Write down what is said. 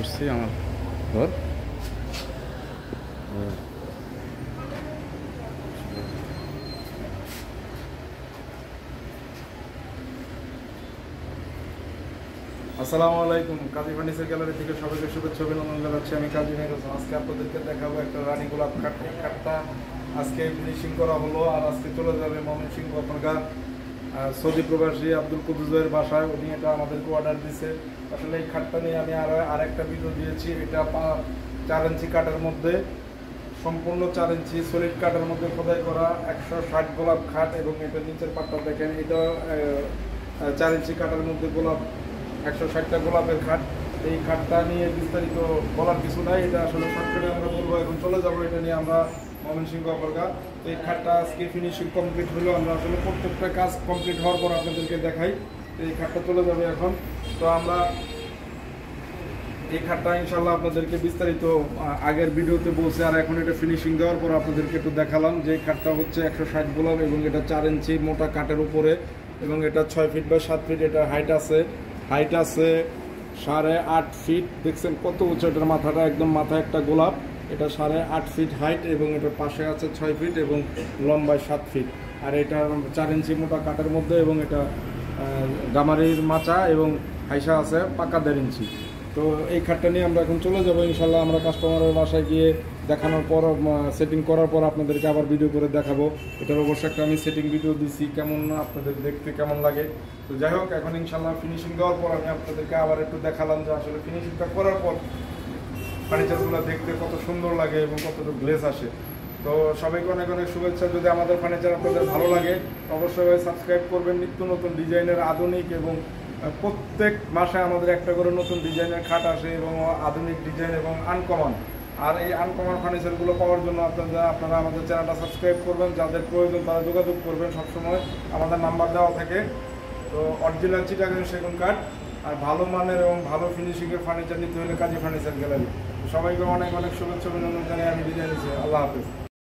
করছি আমার ঘর। আসসালামু আলাইকুম, কাজী ফার্নিচার গ্যালারি থেকে সবাইকে শুভেচ্ছা অভিনন্দন জানাচ্ছি। আমি কাজী মেহর হোসেন। আজকে আপনাদেরকে দেখাবো একটা রানী গোলাপ খাট। এই খাটটা আজকে ফিনিশিং করা হলো, আর আজকে চলে যাবে ময়মনসিংহ আপনার সৌদি প্রবাসী আব্দুল কুদ্দুসের বাসায়। উনি এটা আমাদেরকে অর্ডার দিছে। আসলে এই খাটটা নিয়ে আমি আরেকটা ভিডিও দিয়েছি। এটা 4 ইঞ্চি কাঠের মধ্যে, সম্পূর্ণ 4 ইঞ্চি সলিড কাঠের মধ্যে খোদাই করা 160 গোলাপ খাট, এবং এটা নিচের পাটটা দেখেন, এটা 4 ইঞ্চি কাঠের মধ্যে গোলাপ 160টা গোলাপের খাট। এই খাটটা নিয়ে বিস্তারিত বলার কিছু নাই, এটা আসলে শর্টকাটে আমরা বলবো। এখন চলে যাবো এটা নিয়ে আমরা ময়মনসিংহ অপরগা। তো এই খাটটা আজকে ফিনিশিং কমপ্লিট হলো। আমরা আসলে প্রত্যেকটা কাজ কমপ্লিট হওয়ার পর আপনাদেরকে দেখাই। তো এই খাটটা চলে যাবে এখন। তো আমরা এই খাটটা ইনশাল্লাহ আপনাদেরকে বিস্তারিত আগের ভিডিওতে বলছি, আর এখন এটা ফিনিশিং দেওয়ার পর আপনাদেরকে একটু দেখালাম যে এই খাটটা হচ্ছে 160 গোলাপ, এবং এটা 4 ইঞ্চি মোটা কাঠের উপরে, এবং এটা 6 ফিট বা 7 ফিট এটা হাইট আছে 8.5 ফিট। দেখছেন কত উঁচু এটার মাথাটা, একদম মাথায় একটা গোলাপ। এটা 8.5 ফিট হাইট, এবং এটার পাশে আছে 6 ফিট এবং লম্বায় 7 ফিট। আর এটা 4 ইঞ্চি মোটা কাঠের মধ্যে, এবং এটা গামারির মাচা এবং হাইসা আছে পাকা 1.5 ইঞ্চি। তো এই খাটটা নিয়ে আমরা এখন চলে যাবো ইনশাল্লাহ। আমরা কাস্টমারের বাসায় গিয়ে দেখানোর পর, সেটিং করার পর আপনাদেরকে আবার ভিডিও করে দেখাবো। এটার অবশ্যই একটা আমি সেটিং ভিডিও দিচ্ছি, কেমন আপনাদের দেখতে কেমন লাগে। তো যাই হোক, এখন ইনশাল্লাহ ফিনিশিং দেওয়ার পর আমি আপনাদেরকে আবার একটু দেখালাম যে আসলে ফিনিশিংটা করার পর ফার্নিচারগুলো দেখতে কত সুন্দর লাগে এবং কতটুকু গ্লেজ আসে। তো সবাইকে অনেক অনেক শুভেচ্ছা। যদি আমাদের ফার্নিচার আপনাদের ভালো লাগে অবশ্যই সাবস্ক্রাইব করবেন। নিত্য নতুন ডিজাইনের আধুনিক, এবং প্রত্যেক মাসে আমাদের একটা করে নতুন ডিজাইনের খাট আসে, এবং আধুনিক ডিজাইন এবং আনকমন। আর এই আনকমন ফার্নিচারগুলো পাওয়ার জন্য আপনারা আমাদের চ্যানেলটা সাবস্ক্রাইব করবেন। যাদের প্রয়োজন তারা যোগাযোগ করবেন, সবসময় আমাদের নাম্বার দেওয়া থাকে। তো অরিজিনাল চিটাগাং সেগুন কাঠ, আর ভালো মানের এবং ভালো ফিনিশিংয়ের ফার্নিচার নিতে হলে কাজী ফার্নিচার গ্যালারি। সবাইকে অনেক অনেক শুভেচ্ছা অভিনন্দন জানিয়ে আমি বিদায় নিচ্ছি। আল্লাহ হাফেজ।